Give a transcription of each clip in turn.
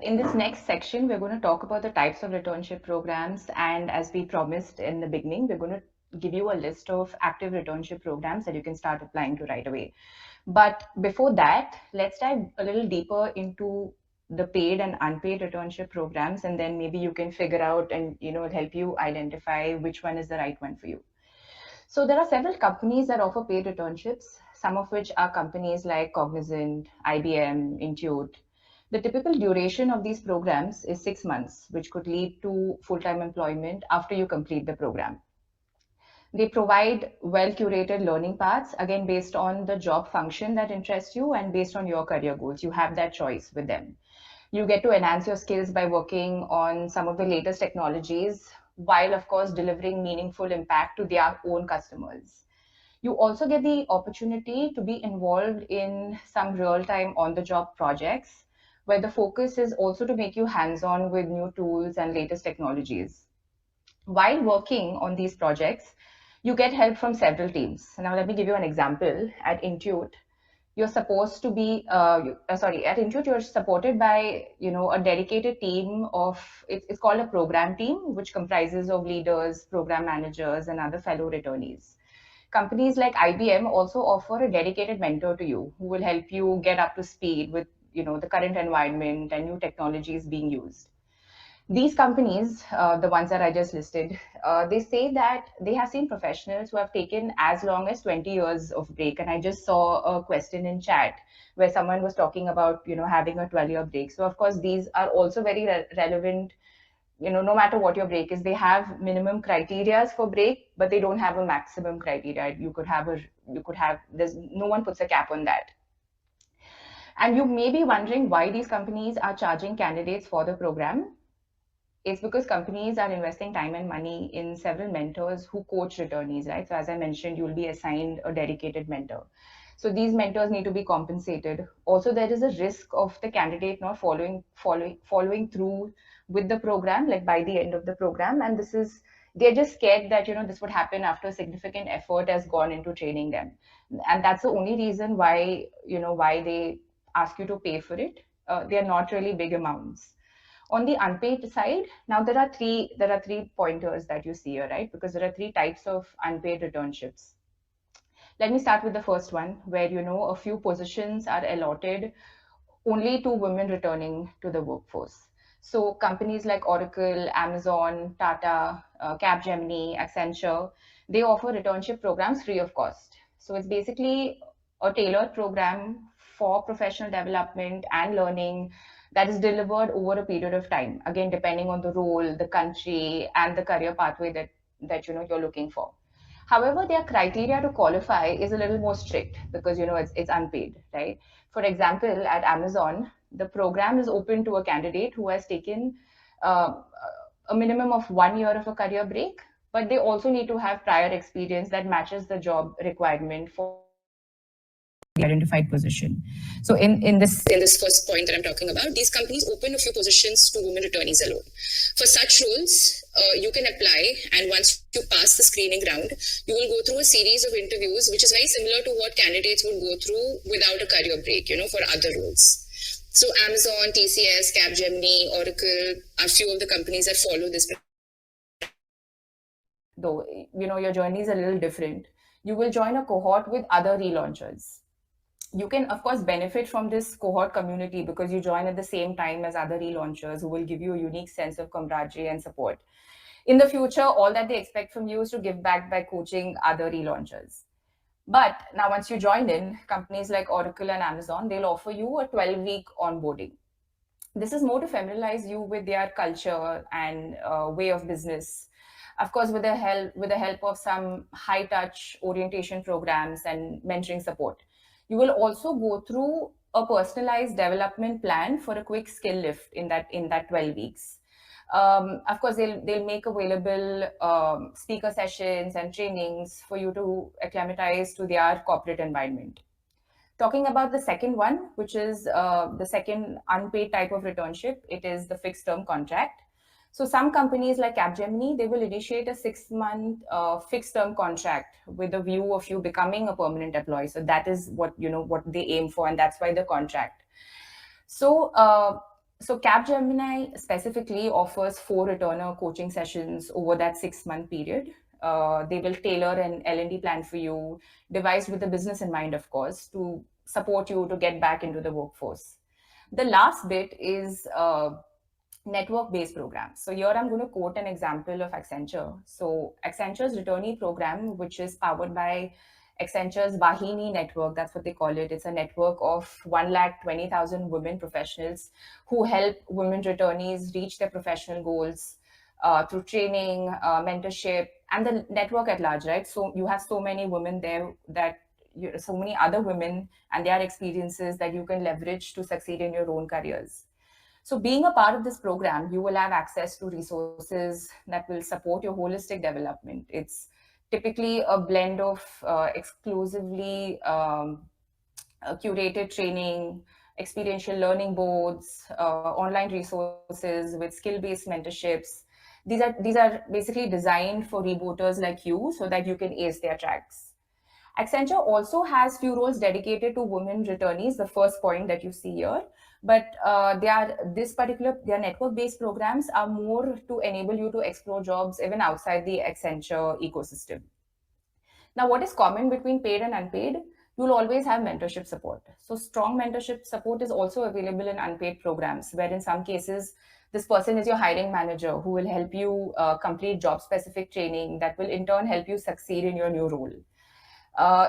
In this next section, we're going to talk about the types of returnship programs. And as we promised in the beginning, we're going to give you a list of active returnship programs that you can start applying to right away. But before that, let's dive a little deeper into the paid and unpaid returnship programs, and then maybe you can figure out and help you identify which one is the right one for you. So there are several companies that offer paid returnships, some of which are companies like Cognizant, IBM, Intuit. The typical duration of these programs is 6 months, which could lead to full-time employment after you complete the program. They provide well-curated learning paths, again, based on the job function that interests you and based on your career goals. You have that choice with them. You get to enhance your skills by working on some of the latest technologies, while, of course, delivering meaningful impact to their own customers. You also get the opportunity to be involved in some real-time on-the-job projects, where the focus is also to make you hands-on with new tools and latest technologies. While working on these projects, you get help from several teams. Now, let me give you an example. At Intuit, you're supposed to be, at Intuit, you're supported by, a dedicated team of, it's called a program team, which comprises of leaders, program managers, and other fellow returnees. Companies like IBM also offer a dedicated mentor to you who will help you get up to speed with, the current environment and new technologies being used. These companies, the ones that I just listed, they say that they have seen professionals who have taken as long as 20 years of break. And I just saw a question in chat where someone was talking about, having a 12-year break. So of course, these are also very relevant. No matter what your break is, they have minimum criterias for break, but they don't have a maximum criteria. There's no one puts a cap on that. And you may be wondering why these companies are charging candidates for the program. It's because companies are investing time and money in several mentors who coach returnees, right? So as I mentioned, you'll be assigned a dedicated mentor. So these mentors need to be compensated. Also, there is a risk of the candidate not following through with the program, like by the end of the program. And they're just scared that this would happen after significant effort has gone into training them. And that's the only reason why they ask you to pay for it. They are not really big amounts. On the unpaid side, now there are three pointers that you see here, right? Because there are three types of unpaid returnships. Let me start with the first one, where a few positions are allotted only to women returning to the workforce. So companies like Oracle, Amazon, Tata, Capgemini, Accenture, they offer returnship programs free of cost. So it's basically a tailored program for professional development and learning that is delivered over a period of time, again depending on the role, the country, and the career pathway that you're looking for. However, their criteria to qualify is a little more strict because it's unpaid, right? For example, at Amazon, the program is open to a candidate who has taken uh, a minimum of 1 year of a career break, but they also need to have prior experience that matches the job requirement for the identified position. So in this first point that I'm talking about, these companies open a few positions to women returnees alone. For such roles, you can apply, and once you pass the screening round, you will go through a series of interviews, which is very similar to what candidates would go through without a career break, for other roles. So Amazon, TCS, Capgemini, Oracle are few of the companies that follow this. Though your journey is a little different, you will join a cohort with other relaunchers. You can, of course, benefit from this cohort community because you join at the same time as other relaunchers who will give you a unique sense of camaraderie and support. In the future, all that they expect from you is to give back by coaching other relaunchers. But now, once you join in, companies like Oracle and Amazon, they'll offer you a 12-week onboarding. This is more to familiarize you with their culture and way of business. Of course, with the help of some high-touch orientation programs and mentoring support. You will also go through a personalized development plan for a quick skill lift in that 12 weeks. Of course, they'll make available speaker sessions and trainings for you to acclimatize to their corporate environment. Talking about the second one, which is the second unpaid type of returnship, it is the fixed term contract. So some companies like Capgemini, they will initiate a 6-month fixed term contract with a view of you becoming a permanent employee. So that is what they aim for, and that's why the contract. So So Capgemini specifically offers 4 returner coaching sessions over that 6-month period. They will tailor an L&D plan for you, devised with the business in mind, of course, to support you to get back into the workforce. The last bit is network-based programs. So here I'm going to quote an example of Accenture. So Accenture's returnee program, which is powered by Accenture's Vahini network, that's what they call it. It's a network of 120,000 women professionals who help women returnees reach their professional goals through training, mentorship, and the network at large, right? So you have so many women there that so many other women and their experiences that you can leverage to succeed in your own careers. So, being a part of this program, you will have access to resources that will support your holistic development. It's typically a blend of exclusively curated training, experiential learning boards, online resources with skill-based mentorships. These are basically designed for rebooters like you, so that you can ace their tracks. Accenture also has few roles dedicated to women returnees, the first point that you see here. But their network-based programs are more to enable you to explore jobs even outside the Accenture ecosystem. Now, what is common between paid and unpaid? You'll always have mentorship support. So, strong mentorship support is also available in unpaid programs, where in some cases, this person is your hiring manager who will help you complete job specific training that will in turn help you succeed in your new role.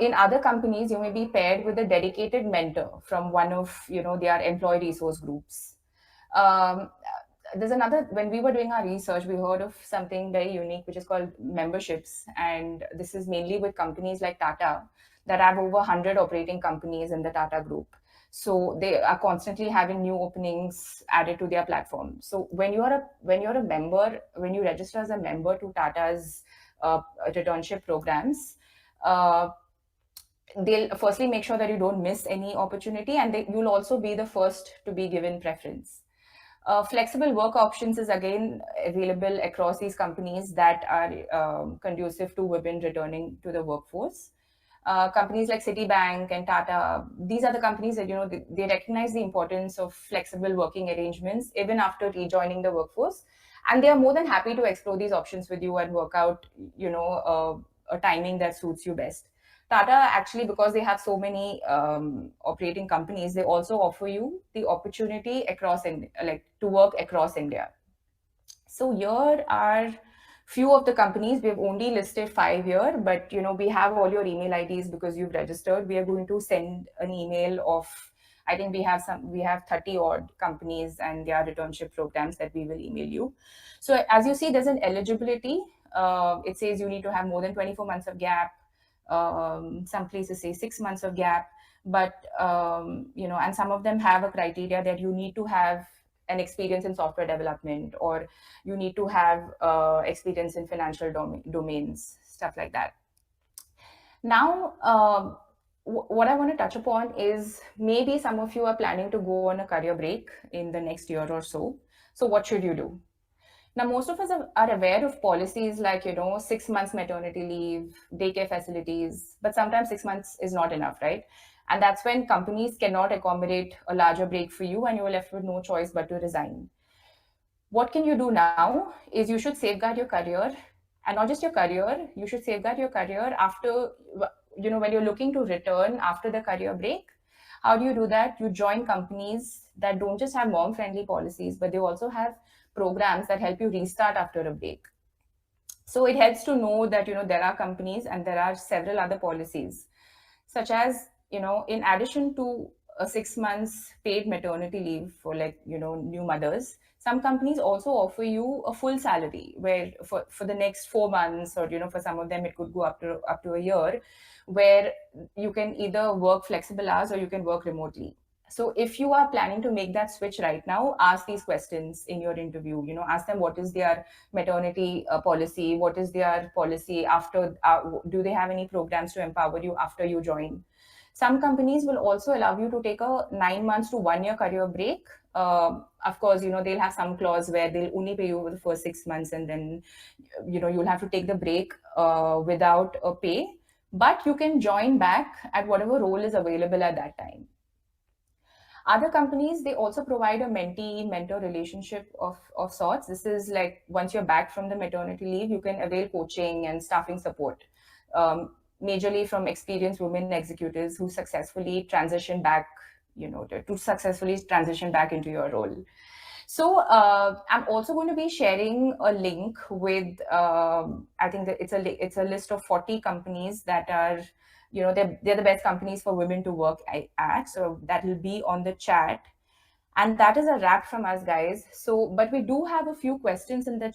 In other companies, you may be paired with a dedicated mentor from one of their employee resource groups. Um, there's another. When we were doing our research, we heard of something very unique, which is called memberships, and this is mainly with companies like Tata that have over 100 operating companies in the Tata group. So they are constantly having new openings added to their platform. So when you're a member, when you register as a member to Tata's returnship programs, uh, they'll firstly make sure that you don't miss any opportunity, and you'll also be the first to be given preference. Flexible work options is again available across these companies that are conducive to women returning to the workforce. Companies like Citibank and Tata, these are the companies that they recognize the importance of flexible working arrangements even after rejoining the workforce, and they are more than happy to explore these options with you and work out a timing that suits you best. Tata actually, because they have so many operating companies, they also offer you the opportunity across like to work across India. So here are few of the companies. We have only listed 5 here, but we have all your email IDs because you've registered. We are going to send an email of, I think we have 30 odd companies and their returnship programs that we will email you. So as you see, there's an eligibility. It says you need to have more than 24 months of gap. Some places say 6 months of gap, but and some of them have a criteria that you need to have an experience in software development, or you need to have experience in financial domains, stuff like that. Now, what I want to touch upon is maybe some of you are planning to go on a career break in the next year or so. So what should you do? Now, most of us are aware of policies like, 6 months maternity leave, daycare facilities, but sometimes 6 months is not enough, right? And that's when companies cannot accommodate a larger break for you and you're left with no choice but to resign. What can you do now is you should safeguard your career, and not just your career, you should safeguard your career after, when you're looking to return after the career break. How do you do that? You join companies that don't just have mom friendly policies, but they also have programs that help you restart after a break. So it helps to know that there are companies and there are several other policies, such as in addition to a 6 months paid maternity leave for new mothers, some companies also offer you a full salary where for the next 4 months, or for some of them it could go up to a year, where you can either work flexible hours or you can work remotely. So if you are planning to make that switch right now, ask these questions in your interview. Ask them what is their maternity policy, what is their policy after, do they have any programs to empower you after you join. Some companies will also allow you to take a 9 months to 1 year career break. Of course, they'll have some clause where they'll only pay you over the first 6 months, and then you'll have to take the break without a pay, but you can join back at whatever role is available at that time. Other companies, they also provide a mentee-mentor relationship of sorts. This is like once you're back from the maternity leave, you can avail coaching and staffing support, majorly from experienced women executives who successfully transition back, to successfully transition back into your role. So I'm also going to be sharing a link with, I think that it's a list of 40 companies that are, they're the best companies for women to work at. So that will be on the chat. And that is a wrap from us, guys. So, but we do have a few questions in the